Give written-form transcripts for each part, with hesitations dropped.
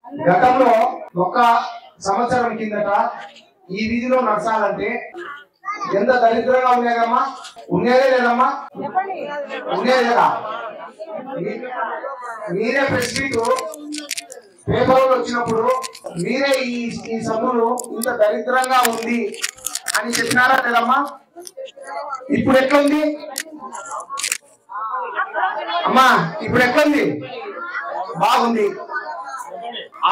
గతంలో ఒక సంవత్సరం కిందట ఈ వీధిలో నడసాలంటే ఎంత దరిద్రంగా ఉండేదమ్మా? ఉండేదే లేదమ్మా? ఉండేది కదా. మీరే ప్రెస్ మీట్ పేపర్లు వచ్చినప్పుడు మీరే ఈ సభలు ఇంత దరిద్రంగా ఉంది అని చెప్పినారా లేదమ్మా? ఇప్పుడు ఎట్లుంది అమ్మా? ఇప్పుడు ఎట్లుంది? బాగుంది.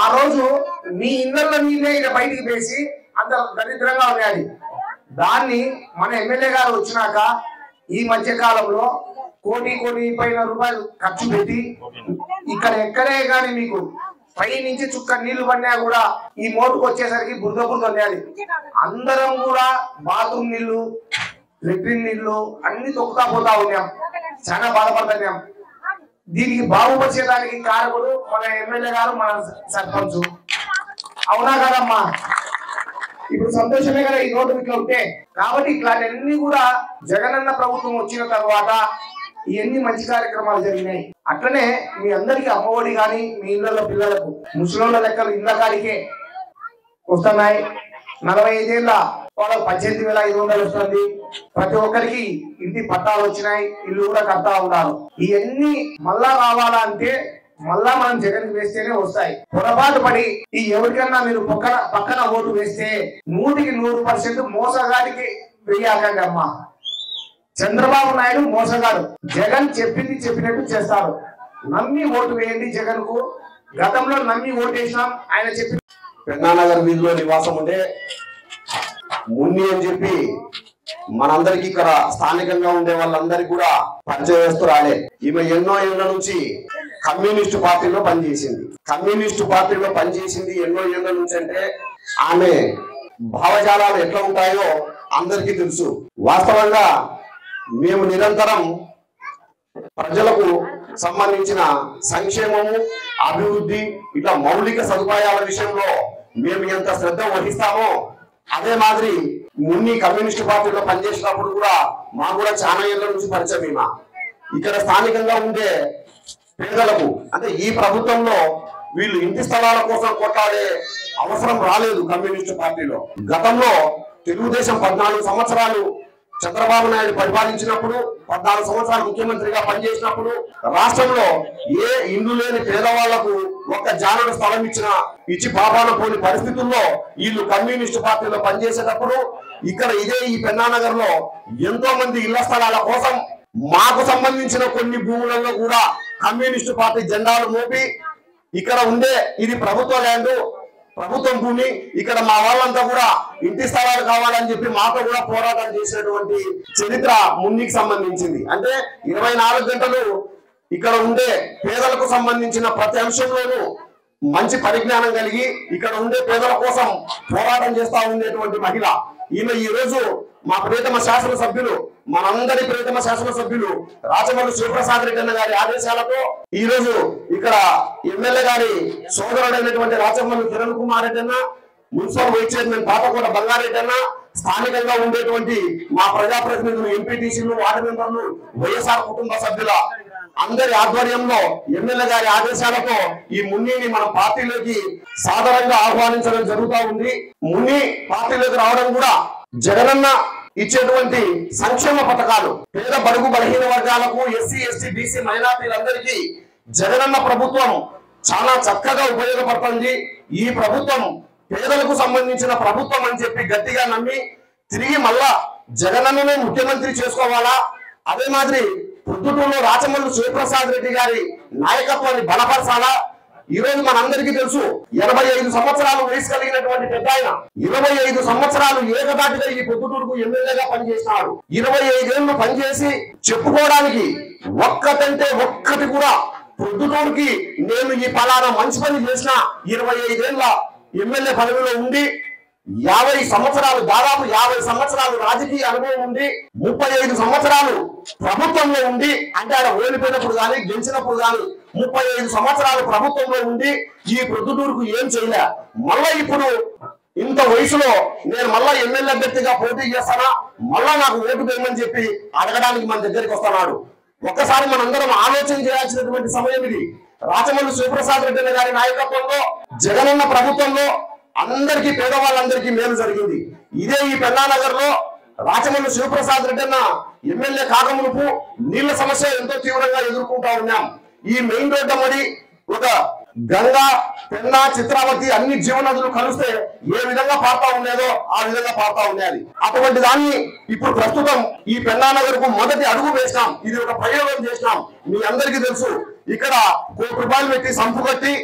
ఆ రోజు మీ ఇళ్ళల్లో నీళ్ళే ఇక బయటికి వేసి అంత దరిద్రంగా ఉన్నది. దాన్ని మన ఎమ్మెల్యే గారు వచ్చినాక ఈ మధ్య కాలంలో కోటి పైన రూపాయలు ఖర్చు పెట్టి ఇక్కడ ఎక్కడే కానీ మీకు పై నుంచి చుక్క నీళ్లు పడినా కూడా ఈ మోటుకు వచ్చేసరికి బురద ఉన్నది. అందరం కూడా బాత్రూమ్ నీళ్లు, లెట్రిన్ నీళ్లు అన్ని తొక్కుతా పోతా ఉన్నాం. చాలా బాధపడుతున్నాం. దీనికి బాగుపరిచేదానికి కారకుడు మన ఎమ్మెల్యే గారు, మన సర్పంచ్. అవునా కదమ్మా? ఇప్పుడు సంతోషమే కదా ఈ రోడ్డు ఇట్లా ఉంటే. కాబట్టి ఇట్లాంటివన్నీ కూడా జగనన్న ప్రభుత్వం వచ్చిన తర్వాత ఇవన్నీ మంచి కార్యక్రమాలు జరిగినాయి. అట్లనే మీ అందరికి అమ్మఒడి కానీ మీ ఇళ్లలో పిల్లలకు ముసలోళ్ళ లెక్కలు ఇళ్ల కాడికే వస్తున్నాయి. 45 ఏళ్ళ వాళ్ళకి 18,500 వస్తుంది. ప్రతి ఒక్కరికి ఇంటి పట్టాలు వచ్చినాయి, ఇల్లు కూడా కడతా ఉన్నారు. ఇవన్నీ మళ్ళా కావాలంటే మళ్ళా మనం జగన్ వేస్తేనే వస్తాయి. పొరపాటు పడి ఈ ఎవరికన్నా మీరు పక్కన ఓటు వేస్తే 100% మోసగాడికి వేయాకండి అమ్మా. చంద్రబాబు నాయుడు మోసగాడు. జగన్ చెప్పింది చెప్పినట్టు చేస్తారు. నమ్మి ఓటు వేయండి జగన్ కు. గతంలో నమ్మి ఓటేసినాం. ఆయన చెప్పి పెన్నానగర్ వీధిలో నివాసం ఉండే మున్ని అని చెప్పి మనందరికి ఇక్కడ స్థానికంగా ఉండే వాళ్ళందరికీ కూడా పరిచయస్తూ రాలే. ఈమె ఎన్నో ఏళ్ల నుంచి కమ్యూనిస్టు పార్టీలో పనిచేసింది. ఎన్నో ఏళ్ల నుంచి అంటే ఆమె భావజాలాలు ఎట్లా ఉంటాయో అందరికీ తెలుసు. వాస్తవంగా మేము నిరంతరం ప్రజలకు సంబంధించిన సంక్షేమము, అభివృద్ధి, ఇట్లా మౌలిక సదుపాయాల విషయంలో మేము ఎంత శ్రద్ధ వహిస్తామో అదే మాదిరి మున్ని కమ్యూనిస్టు పార్టీలో పనిచేసినప్పుడు కూడా మాకు కూడా చాలా ఏళ్ల నుంచి పరిచయం. ఇక్కడ స్థానికంగా ఉండే పేదలకు అంటే ఈ ప్రభుత్వంలో వీళ్ళు ఇంటి స్థలాల కోసం కొట్లాడే అవసరం రాలేదు కమ్యూనిస్టు పార్టీలో. గతంలో తెలుగుదేశం 14 సంవత్సరాలు చంద్రబాబు నాయుడు పరిపాలించినప్పుడు, 14 సంవత్సరాలు ముఖ్యమంత్రిగా పనిచేసినప్పుడు రాష్ట్రంలో ఏ ఇల్లు లేని పేదవాళ్లకు ఒక్క జానుడు స్థలం ఇచ్చి పాపాన పోని పరిస్థితుల్లో వీళ్ళు కమ్యూనిస్టు పార్టీలో పనిచేసేటప్పుడు ఇక్కడ ఈ పెన్నానగర్ లో ఎంతో మంది ఇళ్ల స్థలాల కోసం మాకు సంబంధించిన కొన్ని భూములలో కూడా కమ్యూనిస్టు పార్టీ జెండాలు మోపి ఇక్కడ ఉండే ఇది ప్రభుత్వ ల్యాండ్, ప్రభుత్వం భూమి, ఇక్కడ మా వాళ్ళంతా కూడా ఇంటి స్థలాలు కావాలని చెప్పి మాతో కూడా పోరాటం చేసినటువంటి చరిత్ర మున్నికి సంబంధించింది. అంటే 24 గంటలు ఇక్కడ ఉండే పేదలకు సంబంధించిన ప్రతి అంశంలోనూ మంచి పరిజ్ఞానం కలిగి ఇక్కడ ఉండే పేదల కోసం పోరాటం చేస్తా ఉండేటువంటి మహిళ ఈమె. ఈ రోజు మా ప్రియతమ శాసనసభ్యులు, మనందరి ప్రియతమ శాసనసభ్యులు రాచమల్లి శివప్రసాద్ రెడ్డి అన్న గారి ఆదేశాలతో ఈ రోజు ఇక్కడ ఎమ్మెల్యే గారి సోదరుడైనటువంటి రాచమల్లి కిరణ్ కుమార్ రెడ్డి అన్న, municipal vice chairman Pathakota Bangareddy అన్న, స్థానికంగా ఉండేటువంటి మా ప్రజాప్రతినిధులు, ఎంపీటీసీలు, వార్డు మెంబర్లు, వైఎస్ఆర్ కుటుంబ సభ్యుల అందరి ఆధ్వర్యంలో ఎమ్మెల్యే గారి ఆదేశాలతో ఈ మున్నిని మన పార్టీలోకి సాధారణంగా ఆహ్వానించడం జరుగుతూ ఉంది. మున్ని పార్టీలోకి రావడం కూడా జగనన్న ఇచ్చేటువంటి సంక్షేమ పథకాలు పేద బడుగు బలహీన వర్గాలకు, ఎస్సీ ఎస్టీ బీసీ మైనార్టీలందరికీ జగనన్న ప్రభుత్వం చాలా చక్కగా ఉపయోగపడుతుంది. ఈ ప్రభుత్వం పేదలకు సంబంధించిన ప్రభుత్వం అని చెప్పి గట్టిగా నమ్మి తిరిగి మళ్ళా జగనన్ననే ముఖ్యమంత్రి చేసుకోవాలా, అదే మాదిరి పొద్దుటూరులో రాచమల్లి శివప్రసాద్ రెడ్డి గారి నాయకత్వాన్ని బలపరచాలా. ఈ రోజు మనందరికీ తెలుసు 85 సంవత్సరాలు వయసు కలిగినటువంటి పెద్ద ఆయన 25 సంవత్సరాలు ఏకదాటిగా ఈ పొద్దుటూరుకు ఎమ్మెల్యేగా పనిచేసినాడు. 25 ఏళ్ళు పనిచేసి చెప్పుకోవడానికి ఒక్కటంటే ఒక్కటి కూడా పొద్దుటూరుకి నేను ఈ పలానా మంచి పని చేసిన 25 ఏళ్ళ ఎమ్మెల్యే పదవిలో ఉండి 50 సంవత్సరాలు దాదాపు 50 సంవత్సరాలు రాజకీయ అనుభవం ఉండి 35 సంవత్సరాలు ప్రభుత్వంలో ఉండి అంటే ఆయన ఓడిపోయినప్పుడు కానీ గెలిచినప్పుడు కానీ 35 సంవత్సరాలు ప్రభుత్వంలో ఉండి ఈ ప్రొద్దుటూరుకు ఏం చేయలే. మళ్ళా ఇప్పుడు ఇంత వయసులో నేను మళ్ళా ఎమ్మెల్యే అభ్యర్థిగా పోటీ చేస్తానా, మళ్ళా నాకు ఓటు వేయమని చెప్పి అడగడానికి మన దగ్గరికి వస్తున్నాడు. ఒక్కసారి మనందరం ఆలోచన చేయాల్సినటువంటి సమయం ఇది. రాచమల్లు శివప్రసాద్ రెడ్డి గారి నాయకత్వంలో జగనన్న ప్రభుత్వంలో అందరికీ పేదవాళ్ళందరికీ మేలు జరిగింది. ఇదే ఈ పెన్నానగర్ లో రాచమల్లు శివప్రసాద్ రెడ్డి ఎమ్మెల్యే కాకమునుపు నీళ్ల సమస్య ఎంతో తీవ్రంగా ఎదుర్కొంటా ఉన్నాం. ఈ మెయిన్ రోడ్డు మరి ఒక గంగా, పెన్నా, చిత్రావతి అన్ని జీవనదులు కలిస్తే ఏ విధంగా పారుతా ఉండేదో ఆ విధంగా పారుతా ఉండేది. అటువంటి దాన్ని ఇప్పుడు ప్రస్తుతం ఈ పెన్నానగర్ కు మొదటి అడుగు వేసినాం. ఇది ఒక ప్రయోగం చేసినాం. మీ అందరికీ తెలుసు, ఇక్కడ ₹1 పెట్టి సంపు కట్టి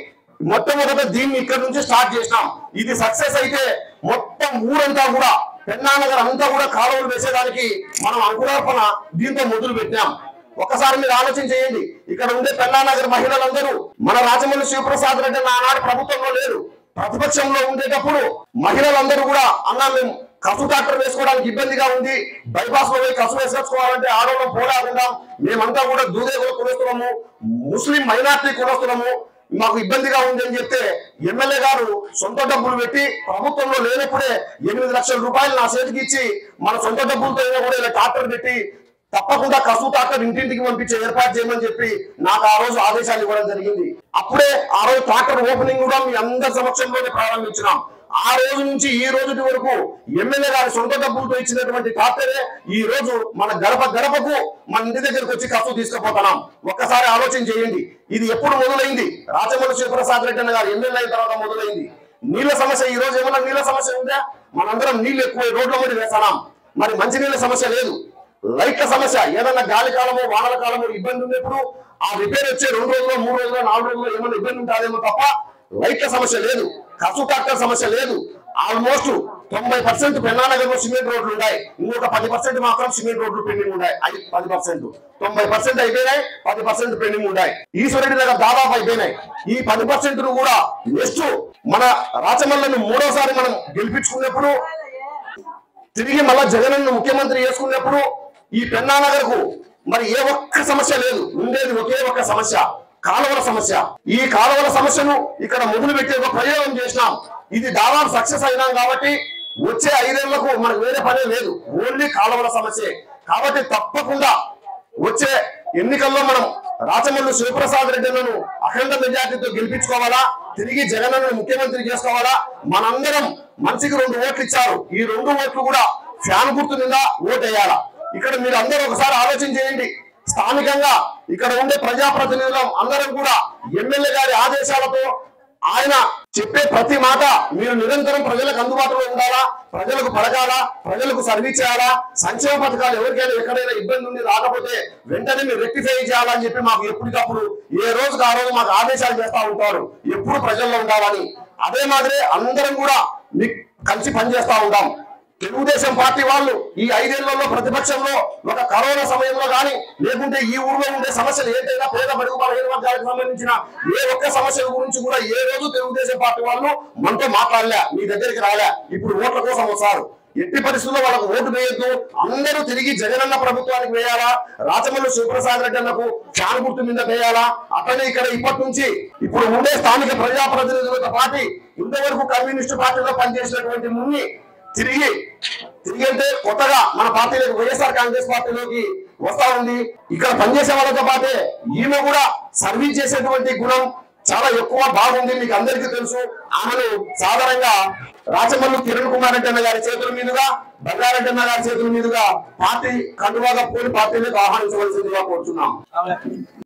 మొట్టమొదట దీన్ని ఇక్కడ నుంచి స్టార్ట్ చేసినాం. ఇది సక్సెస్ అయితే మొత్తం ఊరంతా కూడా పెన్నానగర్ అంతా కూడా కాలువలు వేసేదానికి మనం అంకురార్పణ దీంతో మొదలు పెట్టినాం. ఒకసారి మీరు ఆలోచన చేయండి, ఇక్కడ ఉండే పెన్నానగర్ మహిళలందరూ మన రాచమల్లు శివప్రసాద్ రెడ్డి ఆనాడు ప్రభుత్వంలో లేరు, ప్రతిపక్షంలో ఉండేటప్పుడు మహిళలందరూ కూడా అన్నా మేము కసు ట్రాక్టర్ వేసుకోవడానికి ఇబ్బందిగా ఉంది, బైపాస్ లో పోయి కసు వేసుకోవాలంటే ఆడవాళ్ళం పోలేకుండా మేమంతా కూడా దూదేగులు కొనుస్తున్నాము, ముస్లిం మైనార్టీ కొనుస్తున్నాము, మాకు ఇబ్బందిగా ఉంది అని చెప్తే ఎమ్మెల్యే గారు సొంత డబ్బులు పెట్టి ప్రభుత్వంలో లేనప్పుడే ₹8 లక్షలు నా చేతికి ఇచ్చి మన సొంత డబ్బులతో కూడా ఇలా ట్రాక్టర్ పెట్టి తప్పకుండా కసు ట్రాక్టర్ ఇంటింటికి పంపించే ఏర్పాటు చేయమని చెప్పి నాకు ఆ రోజు ఆదేశాలు ఇవ్వడం జరిగింది. అప్పుడే ఆ రోజు ట్రాక్టర్ ఓపెనింగ్ కూడా మీ అందరి సమక్షంలోనే ప్రారంభించినాం. ఆ రోజు నుంచి ఈ రోజు వరకు ఎమ్మెల్యే గారి సొంత డబ్బులతో ఇచ్చినటువంటి ట్రాక్టరే ఈ రోజు మన గడప గడపకు మన ఇంటి దగ్గరకు వచ్చి కసు తీసుకుపోతున్నాం. ఒక్కసారి ఆలోచన చేయండి, ఇది ఎప్పుడు మొదలైంది? రాచమల్లు శివప్రసాద్ రెడ్డి గారు ఎమ్మెల్యే అయిన తర్వాత మొదలైంది. నీళ్ల సమస్య ఈ రోజు ఏమన్నా నీళ్ల సమస్య ఉందా? మనందరం నీళ్లు ఎక్కువ రోడ్ల మీద వేస్తున్నాం, మరి మంచినీళ్ళ సమస్య లేదు. లైట్ల సమస్య, ఏదన్నా గాలి కాలమో వానల కాలమో ఇబ్బంది ఉన్నప్పుడు ఆ రిపేర్ వచ్చే 2 రోజులు 3 రోజులు 4 రోజులు ఏమైనా ఇబ్బంది ఉంటుందేమో తప్ప లైట్ల సమస్య లేదు, కసు ట్రాక్టర్ సమస్య లేదు. ఆల్మోస్ట్ 90% పెన్నానగర్ లో సిమెంట్ రోడ్లు ఉన్నాయి, ఇంకొక 10% మాత్రం సిమెంట్ రోడ్లు పెండింగ్ ఉన్నాయి. 10% 90% అయిపోయినాయి, 10% పెండింగ్ ఉన్నాయి. ఈశ్వరుడి దగ్గర దాదాపు అయిపోయినాయి. ఈ 10% కూడా నెక్స్ట్ మన రాచమల్లును 3వసారి మనం గెలిపించుకున్నప్పుడు తిరిగి మళ్ళా జగనన్న ముఖ్యమంత్రి చేసుకున్నప్పుడు ఈ పెన్నానగర్ కు మరి ఏ ఒక్క సమస్య లేదు, ఉండేది ఒకే ఒక్క సమస్య, కాలువల సమస్య. ఈ కాలువల సమస్యను ఇక్కడ మొదలు పెట్టి ఒక ప్రయోగం చేసినాం. ఇది దాదాపు సక్సెస్ అయినాం కాబట్టి వచ్చే 5 ఏళ్లకు మనకు వేరే పనే లేదు, ఓన్లీ కాలువల సమస్యే. కాబట్టి తప్పకుండా వచ్చే ఎన్నికల్లో మనం రాచమల్లు శివప్రసాద్ రెడ్డిలను అఖండ మెజార్టీతో గెలిపించుకోవాలా, తిరిగి జగనన్న ముఖ్యమంత్రి చేసుకోవాలా. మనందరం మనిషికి 2 ఓట్లు ఇచ్చారు, ఈ 2 ఓట్లు కూడా ఫ్యాన్ గుర్తు మీద ఓటేయాలా. ఇక్కడ మీరు అందరూ ఒకసారి ఆలోచన చేయండి, స్థానికంగా ఇక్కడ ఉండే ప్రజాప్రతినిధులం అందరం కూడా ఎమ్మెల్యే గారి ఆదేశాలతో ఆయన చెప్పే ప్రతి మాట మీరు నిరంతరం ప్రజలకు అందుబాటులో ఉండాలా, ప్రజలకు పడగాలా, ప్రజలకు సర్వీస్ చేయాలా, సంక్షేమ పథకాలు ఎవరికైనా ఎక్కడైనా ఇబ్బంది ఉండి రాకపోతే వెంటనే మీరు రెక్టిఫై చేయాలని చెప్పి మాకు ఎప్పటికప్పుడు ఏ రోజుకి ఆ రోజు మాకు ఆదేశాలు చేస్తా ఉంటారు, ఎప్పుడు ప్రజల్లో ఉండాలని. అదే మాదిరి అందరం కూడా మీకు కలిసి పనిచేస్తా ఉంటాం. తెలుగుదేశం పార్టీ వాళ్ళు ఈ 5 ఏళ్లలో ప్రతిపక్షంలో ఒక కరోనా సమయంలో కానీ లేకుంటే ఈ ఊర్లో ఉండే సమస్యలు ఏంటైనా పేద బడుగు బలహీన వర్గాలకు సంబంధించిన ఏ ఒక్క సమస్యల గురించి కూడా ఏ రోజు తెలుగుదేశం పార్టీ వాళ్ళు మనతో మాట్లాడలే, మీ దగ్గరికి రాలే. ఇప్పుడు ఓట్ల కోసం వస్తారు. ఎట్టి పరిస్థితుల్లో వాళ్ళకు ఓటు వేయొద్దు, అందరూ తిరిగి జగనన్న ప్రభుత్వానికి వేయాలా, రాచమల్లు శివప్రసాద్ రెడ్డి అన్నకు ఫ్యాన్ గుర్తు మీద వేయాలా. అట్లనే ఇక్కడ ఇప్పటి నుంచి ఇప్పుడు ఉండే స్థానిక ప్రజాప్రతినిధులతో పాటు ఇంతవరకు కమ్యూనిస్టు పార్టీలో పనిచేసినటువంటి మున్ని తిరిగి అంటే కొత్తగా మన పార్టీలోకి వైఎస్ఆర్ కాంగ్రెస్ పార్టీలోకి వస్తా ఉంది. ఇక్కడ పనిచేసే వాళ్ళతో పాటే ఈమె కూడా సర్వీస్ చేసేటువంటి గుణం చాలా ఎక్కువ బాగుంది, మీకు అందరికీ తెలుసు. ఆమెను సాధారణంగా రాచమల్లు కిరణ్ కుమార్ రెడ్డి గారి చేతుల మీదుగా, బంగారెడ్డి గారి చేతుల మీదుగా పార్టీ కండువాగా పోయి పార్టీలకు ఆహ్వానించవలసిందిగా కోరుతున్నాం.